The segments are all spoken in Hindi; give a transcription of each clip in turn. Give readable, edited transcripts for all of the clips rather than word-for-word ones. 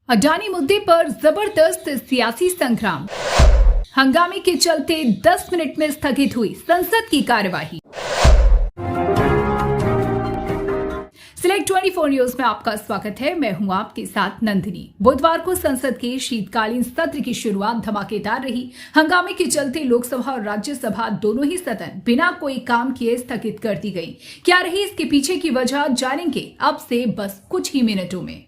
अडानी मुद्दे पर जबरदस्त सियासी संग्राम। हंगामे के चलते 10 मिनट में स्थगित हुई संसद की कार्यवाही। सिलेक्ट 24 न्यूज में आपका स्वागत है। मैं हूं आपके साथ नंदिनी। बुधवार को संसद के शीतकालीन सत्र की शुरुआत धमाकेदार रही। हंगामे के चलते लोकसभा और राज्यसभा दोनों ही सदन बिना कोई काम किए स्थगित कर दी गई। क्या रही इसके पीछे की वजह जानेंगे अब से बस कुछ ही मिनटों में।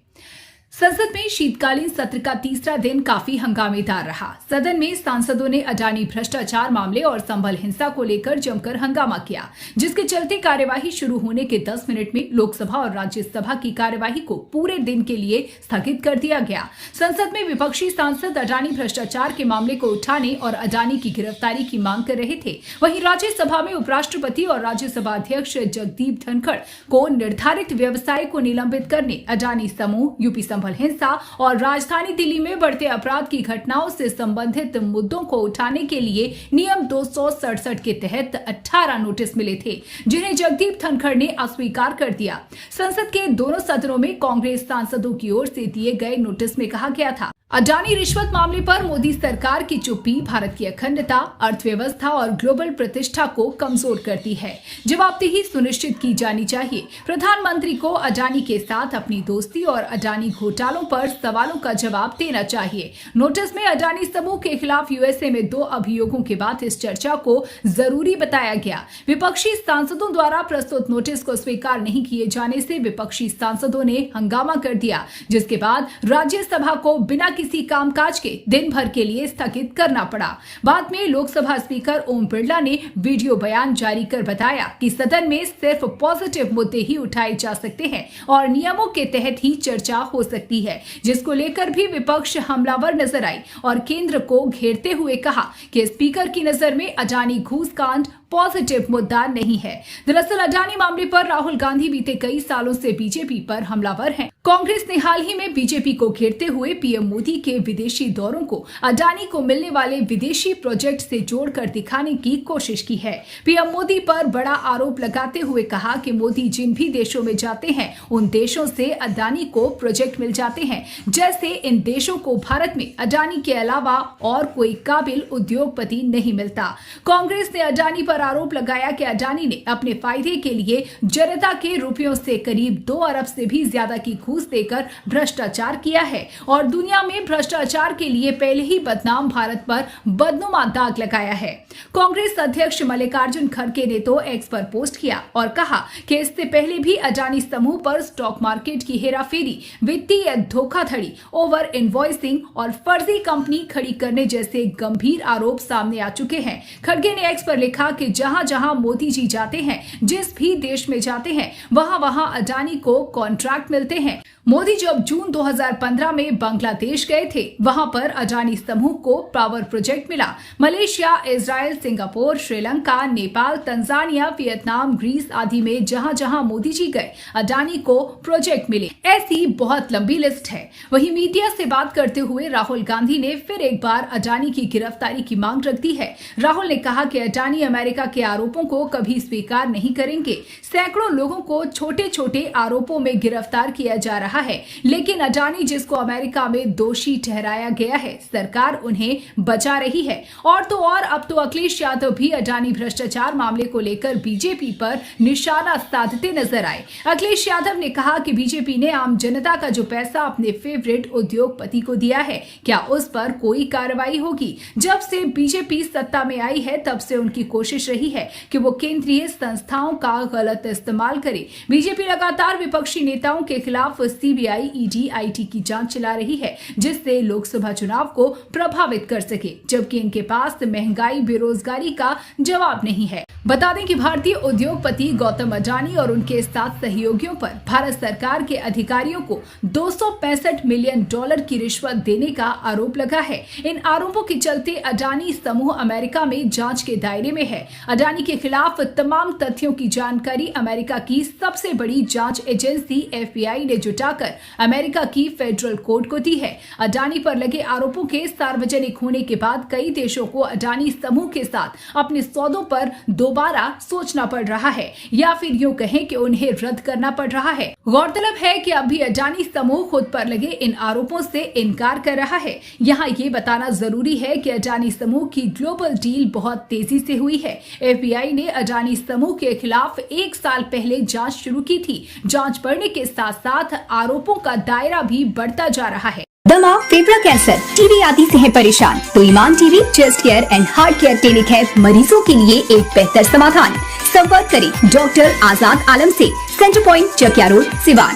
संसद में शीतकालीन सत्र का तीसरा दिन काफी हंगामेदार रहा। सदन में सांसदों ने अडानी भ्रष्टाचार मामले और संभल हिंसा को लेकर जमकर हंगामा किया, जिसके चलते कार्यवाही शुरू होने के 10 मिनट में लोकसभा और राज्यसभा की कार्यवाही को पूरे दिन के लिए स्थगित कर दिया गया। संसद में विपक्षी सांसद अडानी भ्रष्टाचार के मामले को उठाने और अडानी की गिरफ्तारी की मांग कर रहे थे। वहीं राज्यसभा में उपराष्ट्रपति और राज्यसभा अध्यक्ष जगदीप धनखड़ को निर्धारित व्यवसाय को निलंबित करने, अडानी समूह, यूपी संभल हिंसा और राजधानी दिल्ली में बढ़ते अपराध की घटनाओं से संबंधित मुद्दों को उठाने के लिए नियम 267 के तहत 18 नोटिस मिले थे, जिन्हें जगदीप धनखड़ ने अस्वीकार कर दिया। संसद के दोनों सदनों में कांग्रेस सांसदों की ओर से दिए गए नोटिस में कहा गया था, अडानी रिश्वत मामले पर मोदी सरकार की चुप्पी भारत की अखंडता, अर्थव्यवस्था और ग्लोबल प्रतिष्ठा को कमजोर करती है। जवाबदेही सुनिश्चित की जानी चाहिए। प्रधानमंत्री को अडानी के साथ अपनी दोस्ती और अडानी घोटालों पर सवालों का जवाब देना चाहिए। नोटिस में अडानी समूह के खिलाफ यूएसए में 2 अभियोगों के बाद इस चर्चा को जरूरी बताया गया। विपक्षी सांसदों द्वारा प्रस्तुत नोटिस को स्वीकार नहीं किए जाने से विपक्षी सांसदों ने हंगामा कर दिया, जिसके बाद राज्यसभा को बिना किसी कामकाज के दिन भर के लिए स्थगित करना पड़ा। बाद में लोकसभा स्पीकर ओम बिरला ने वीडियो बयान जारी कर बताया कि सदन में सिर्फ पॉजिटिव मुद्दे ही उठाए जा सकते हैं और नियमों के तहत ही चर्चा हो सकती है, जिसको लेकर भी विपक्ष हमलावर नजर आई और केंद्र को घेरते हुए कहा कि स्पीकर की नजर में अडानी घूस कांड पॉजिटिव मुद्दा नहीं है। दरअसल अडानी मामले पर राहुल गांधी बीते कई सालों से बीजेपी पर हमलावर हैं। कांग्रेस ने हाल ही में बीजेपी को घेरते हुए पीएम मोदी के विदेशी दौरों को अडानी को मिलने वाले विदेशी प्रोजेक्ट से जोड़कर दिखाने की कोशिश की है। पीएम मोदी पर बड़ा आरोप लगाते हुए कहा कि मोदी जिन भी देशों में जाते हैं उन देशों से अडानी को प्रोजेक्ट मिल जाते हैं, जैसे इन देशों को भारत में अडानी के अलावा और कोई काबिल उद्योगपति नहीं मिलता। कांग्रेस ने अडानी पर आरोप लगाया कि अडानी ने अपने फायदे के लिए जनता के रुपयों से करीब 2 अरब से भी ज्यादा की घूस देकर भ्रष्टाचार किया है और दुनिया में भ्रष्टाचार के लिए पहले ही बदनाम भारत पर बदनुमा दाग लगाया है। कांग्रेस अध्यक्ष मल्लिकार्जुन खड़गे ने तो एक्स पर पोस्ट किया और कहा कि इससे पहले भी अडानी समूह पर स्टॉक मार्केट की हेराफेरी, वित्तीय धोखाधड़ी, ओवर इनवॉइसिंग और फर्जी कंपनी खड़ी करने जैसे गंभीर आरोप सामने आ चुके हैं। खड़गे ने एक्स पर लिखा कि जहां जहां मोदी जी जाते हैं, जिस भी देश में जाते हैं, वहां वहां अडानी को कॉन्ट्रैक्ट मिलते हैं। मोदी जब जून 2015 में बांग्लादेश गए थे, वहां पर अडानी समूह को पावर प्रोजेक्ट मिला। Malaysia, Israel, Singapore, Sri Lanka, Nepal, Tanzania, Vietnam, Greece आदि में जहां जहां मोदी जी गए, अडानी को प्रोजेक्ट मिले। ऐसी बहुत लंबी लिस्ट है। वहीं मीडिया से बात करते हुए राहुल गांधी ने फिर एक बार अडानी की गिरफ्तारी की मांग रख दी है। राहुल ने कहा कि अडानी अमेरिका के आरोपों को कभी स्वीकार नहीं करेंगे। सैकड़ों लोगों को छोटे छोटे आरोपों में गिरफ्तार किया जा रहा है, लेकिन अडानी जिसको अमेरिका में दोषी ठहराया गया है, सरकार उन्हें बचा रही है। और तो और अब तो अखिलेश यादव भी अडानी भ्रष्टाचार मामले को लेकर बीजेपी पर निशाना साधते नजर आए। अखिलेश यादव ने कहा कि बीजेपी ने आम जनता का जो पैसा अपने फेवरेट उद्योगपति को दिया है, क्या उस पर कोई कार्रवाई होगी? जब से बीजेपी सत्ता में आई है, तब से उनकी कोशिश रही है कि वो केंद्रीय संस्थाओं का गलत इस्तेमाल करे। बीजेपी लगातार विपक्षी नेताओं के खिलाफ सीबीआई, ईडी, आईटी की जांच चला रही है, जिससे लोकसभा चुनाव को प्रभावित कर सके, जबकि इनके पास महंगाई, बेरोजगारी का जवाब नहीं है। बता दें कि भारतीय उद्योगपति गौतम अडानी और उनके 7 सहयोगियों पर भारत सरकार के अधिकारियों को $265 मिलियन की रिश्वत देने का आरोप लगा है। इन आरोपों के चलते अडानी समूह अमेरिका में जांच के दायरे में है। अडानी के खिलाफ तमाम तथ्यों की जानकारी अमेरिका की सबसे बड़ी जांच एजेंसी FBI ने जुटा जाकर अमेरिका की फेडरल कोर्ट को दी है। अडानी पर लगे आरोपों के सार्वजनिक होने के बाद कई देशों को अडानी समूह के साथ अपने सौदों पर दोबारा सोचना पड़ रहा है या फिर यूं कहें कि उन्हें रद्द करना पड़ रहा है। गौरतलब है कि अभी अडानी समूह खुद पर लगे इन आरोपों से इनकार कर रहा है। यहाँ ये बताना जरूरी है कि अडानी समूह की ग्लोबल डील बहुत तेजी से हुई है। एफबीआई ने अडानी समूह के खिलाफ 1 साल पहले जांच शुरू की थी। जांच बढ़ने के साथ साथ आरोपों का दायरा भी बढ़ता जा रहा है। दमा, फेफड़ा कैंसर, टीबी आदि से है परेशान तो Iman TB, chest care and heart care clinic है मरीजों के लिए एक बेहतर समाधान। संपर्क करें डॉक्टर आजाद आलम से, centre point, Chakia road, Siwan.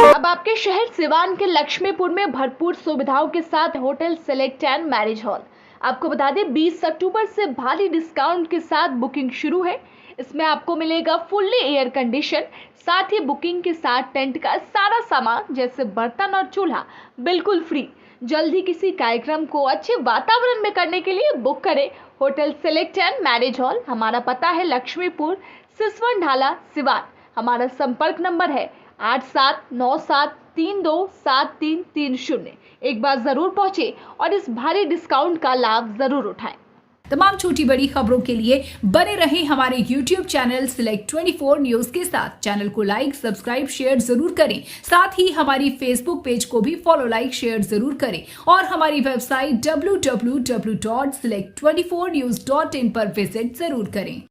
अब आपके शहर सिवान के लक्ष्मीपुर में भरपूर सुविधाओं के साथ hotel select and marriage hall. आपको बता दें 20 अक्टूबर से भारी डिस्काउंट के साथ बुकिंग शुरू है। इसमें आपको मिलेगा फुल्ली एयर कंडीशन, साथ ही बुकिंग के साथ टेंट का सारा सामान जैसे बर्तन और चूल्हा बिल्कुल फ्री। जल्द ही किसी कार्यक्रम को अच्छे वातावरण में करने के लिए बुक करें hotel select and marriage hall. हमारा पता है लक्ष्मीपुर, सिसवन ढाला, सिवान। हमारा संपर्क नंबर है 8797327330। एक बार जरूर पहुंचे और इस भारी डिस्काउंट का लाभ जरूर उठाएं। तमाम छोटी बड़ी खबरों के लिए बने रहें हमारे YouTube चैनल सिलेक्ट 24 न्यूज के साथ। चैनल को लाइक, सब्सक्राइब, शेयर जरूर करें। साथ ही हमारी फेसबुक पेज को भी फॉलो, लाइक, शेयर जरूर करें और हमारी वेबसाइट www.select24news.in पर विजिट जरूर करें।